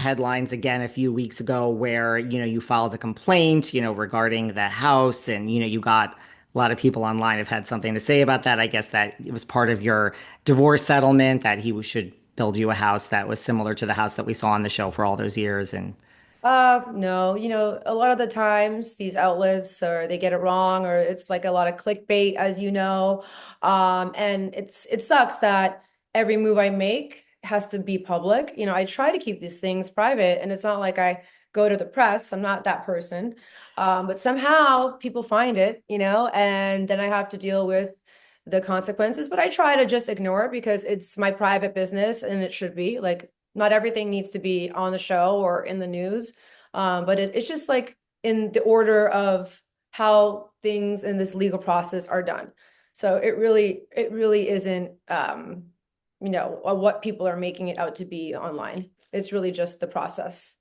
headlines again a few weeks ago where, you filed a complaint, regarding the house and, you got a lot of people online have had something to say about that. I guess that it was part of your divorce settlement that he should build you a house that was similar to the house that we saw on the show for all those years. And No, a lot of the times these outlets or they get it wrong or it's like a lot of clickbait, as you know. And it sucks that every move I make has to be public. I try to keep these things private and it's not like I go to the press. I'm not that person. But somehow people find it, and then I have to deal with the consequences. But I try to just ignore it because it's my private business and it should be like not everything needs to be on the show or in the news. But it's just like in the order of how things in this legal process are done. So it really isn't, what people are making it out to be online. It's really just the process.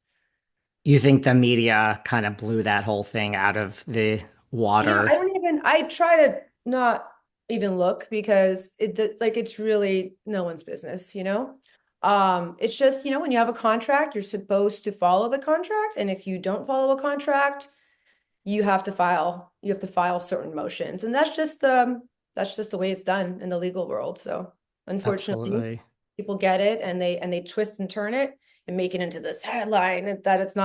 you think the media kind of blew that whole thing out of the I water? don't even, I try to not even look because like it's really no one's business. It's just, when you have a contract, you're supposed to follow the contract. And if you don't follow a contract, you have to file certain motions. And that's just the way it's done in the legal world. So unfortunately, Absolutely. people get it and they twist and turn it and make it into this headline that it's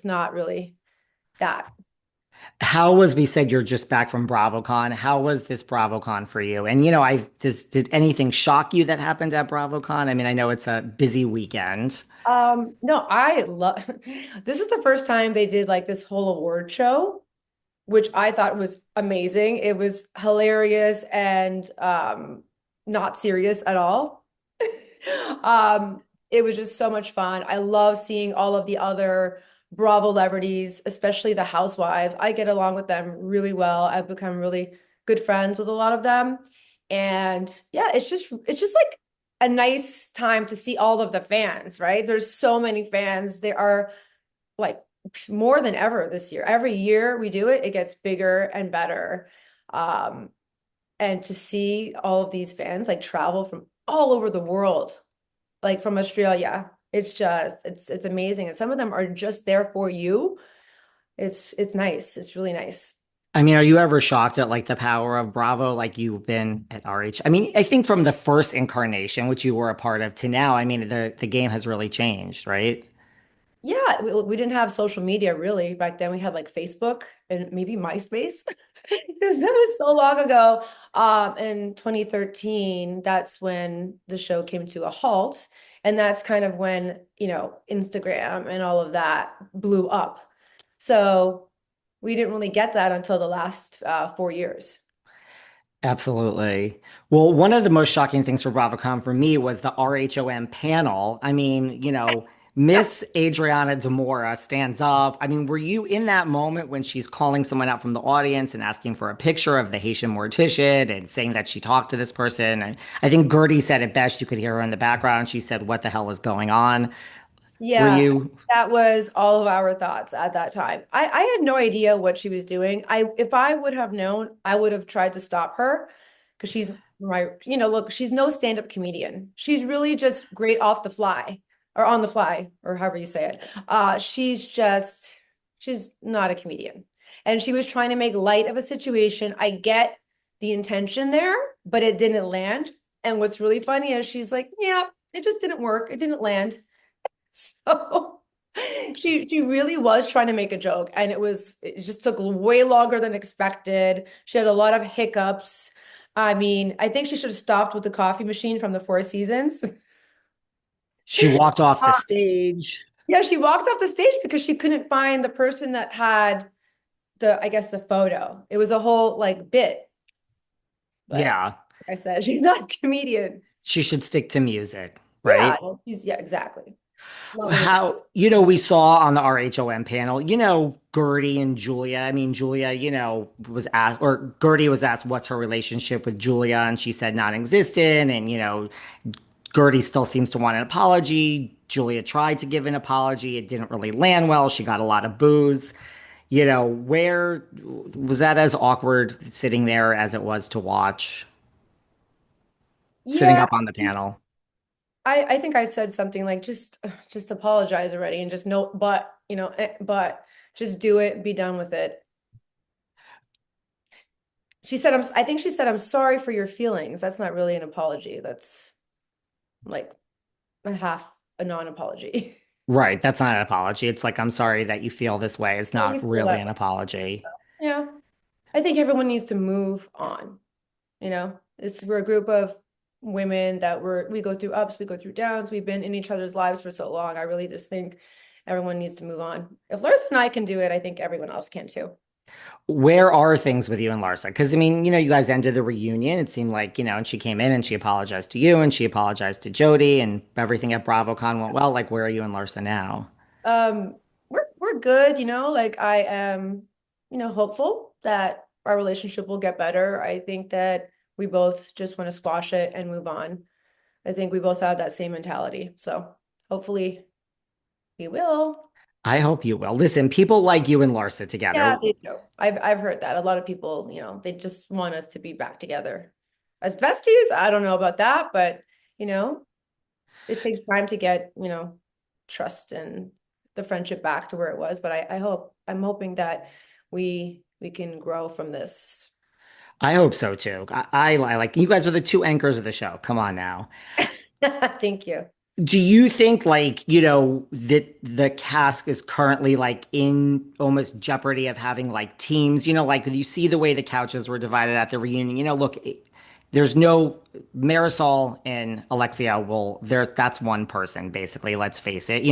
not really that. How was, we said you're just back from BravoCon. How was this BravoCon for you? And did anything shock you that happened at BravoCon? I mean, I know it's a busy weekend. No, I love this is the first time they did like this whole award show, which I thought was amazing. It was hilarious and not serious at all. Um, it was just so much fun. I love seeing all of the other Bravo celebrities, especially the housewives. I get along with them really well. I've become really good friends with a lot of them. And yeah, it's just like a nice time to see all of the fans, right? There's so many fans. There are like more than ever this year. Every year we do it, it gets bigger and better. Um, and to see all of these fans like travel from all over the world, like from Australia, it's amazing. And some of them are just there for you. It's nice. It's really nice. I mean, are you ever shocked at like the power of Bravo? Like you've been at RH. I mean, I think from the first incarnation, which you were a part of, to now, I mean, the game has really changed, right? Yeah, we didn't have social media really back then. We had like Facebook and maybe MySpace. Because that was so long ago. In 2013, that's when the show came to a halt. And that's kind of when, Instagram and all of that blew up. So we didn't really get that until the last 4 years. Absolutely. Well, one of the most shocking things for BravoCon for me was the RHOM panel. I mean, Miss Adriana Demora stands up. I mean, were you in that moment when she's calling someone out from the audience and asking for a picture of the Haitian Mortician and saying that she talked to this person? And I think Guerdy said it best. You could hear her in the background. She said, "What the hell is going on?" Were Yeah, you? that was all of our thoughts at that time. I had no idea what she was doing. If I would have known, I would have tried to stop her because look, she's no stand-up comedian. She's really just great off the fly or on the fly or however you say it. She's not a comedian. And she was trying to make light of a situation. I get the intention there, but it didn't land. And what's really funny is she's like, yeah, it just didn't work. It didn't land. So she really was trying to make a joke and it just took way longer than expected. She had a lot of hiccups. I mean, I think she should have stopped with the coffee machine from the Four Seasons. She walked off the Uh, stage. yeah, she walked off the stage because she couldn't find the person that had I guess the photo. It was a whole like bit, but Yeah, like I said, she's not a comedian. she should stick to music, Yeah, right? yeah, exactly. Lovely. How, we saw on the RHOM panel, Guerdy and Julia. I mean, Julia, was asked, or Guerdy was asked, what's her relationship with Julia? And she said non-existent. And, Guerdy still seems to want an apology. Julia tried to give an apology. It didn't really land well. She got a lot of boos. Where was that as awkward sitting there as it was to watch, sitting Yeah, up on the panel? I think I said something like just apologize already and just no, but but just do it, be done with it. She said, I think she said, I'm sorry for your feelings. That's not really an apology. That's like a half a non-apology. Right. That's not an apology. It's like, I'm sorry that you feel this way. It's Well, you not feel really that an way. apology. Yeah. I think everyone needs to move on. We're a group of women that we go through ups, we go through downs. We've been in each other's lives for so long. I really just think everyone needs to move on. If Larsa and I can do it, I think everyone else can too. Where are things with you and Larsa? Because I mean, you guys ended the reunion. It seemed like, and she came in and she apologized to you and she apologized to Jody and everything at BravoCon went well. Like, where are you and Larsa now? We're good, like I am, hopeful that our relationship will get better. I think that we both just want to squash it and move on. I think we both have that same mentality. So hopefully we will. I hope you will. Listen, people like you and Larsa Yeah, together. they do. I've heard that. A lot of people, they just want us to be back together. As besties, I don't know about that, but you know, it takes time to get, trust and the friendship back to where it was. But I'm hoping that we can grow from this. I hope so too. I like you guys are the two anchors of the show. Come on now. Thank you. Do you think like, that the cast is currently like in almost jeopardy of having like teams, like you see the way the couches were divided at the reunion, look, there's no Marisol and Alexia will there that's one person basically, let's face it.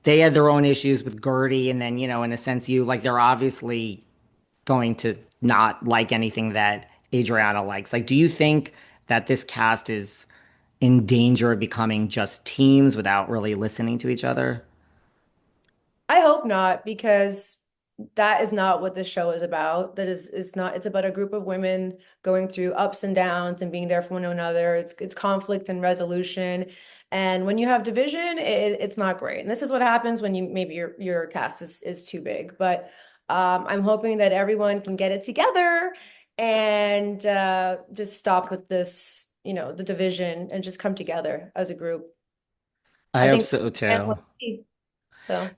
They had their own issues with Guerdy and then, in a sense you like they're obviously going to not like anything that Adriana likes. Like, do you think that this cast is in danger of becoming just teams without really listening to each other? I hope not, because that is not what this show is about. That is not, it's about a group of women going through ups and downs and being there for one another. It's conflict and resolution. And when you have division, it's not great. And this is what happens when you maybe your cast is too big. But I'm hoping that everyone can get it together and just stop with this, the division and just come together as a group. I I hope think so fans too. want to see. So.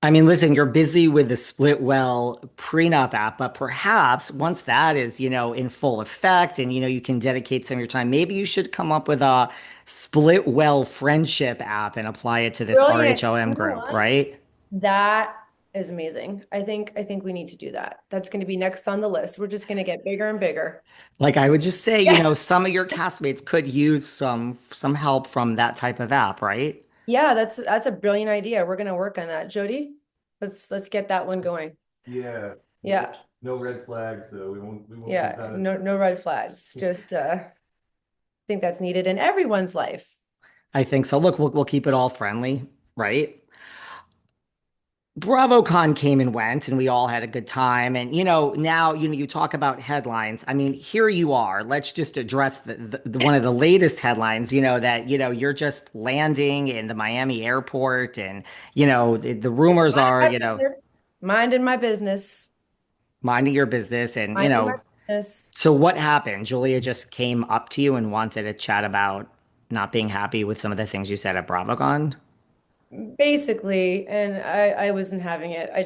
I mean, listen, you're busy with the SplitWell prenup app, but perhaps once that is, in full effect and, you can dedicate some of your time, maybe you should come up with a SplitWell friendship app and apply it to this Brilliant. RHOM You know group, what? right? That is amazing. I think we need to do that. That's going to be next on the list. We're just going to get bigger and bigger. Like I would just say, Yeah. some of your castmates could use some help from that type of app, right? Yeah, that's a brilliant idea. We're going to work on that. Jody, let's get that one going. Yeah, Yeah. no red flags though. We won't use Yeah, that as no red flags. Just think that's needed in everyone's life. I think so. Look, we'll keep it all friendly, right? BravoCon came and went, and we all had a good time. And now you talk about headlines. I mean, here you are. Let's just address one of the latest headlines. That you're just landing in the Miami airport, and the rumors Mind are my business. Minding my business. minding your business, and Minding my business. So what happened? Julia just came up to you and wanted to chat about not being happy with some of the things you said at BravoCon. Basically, and I wasn't having it. I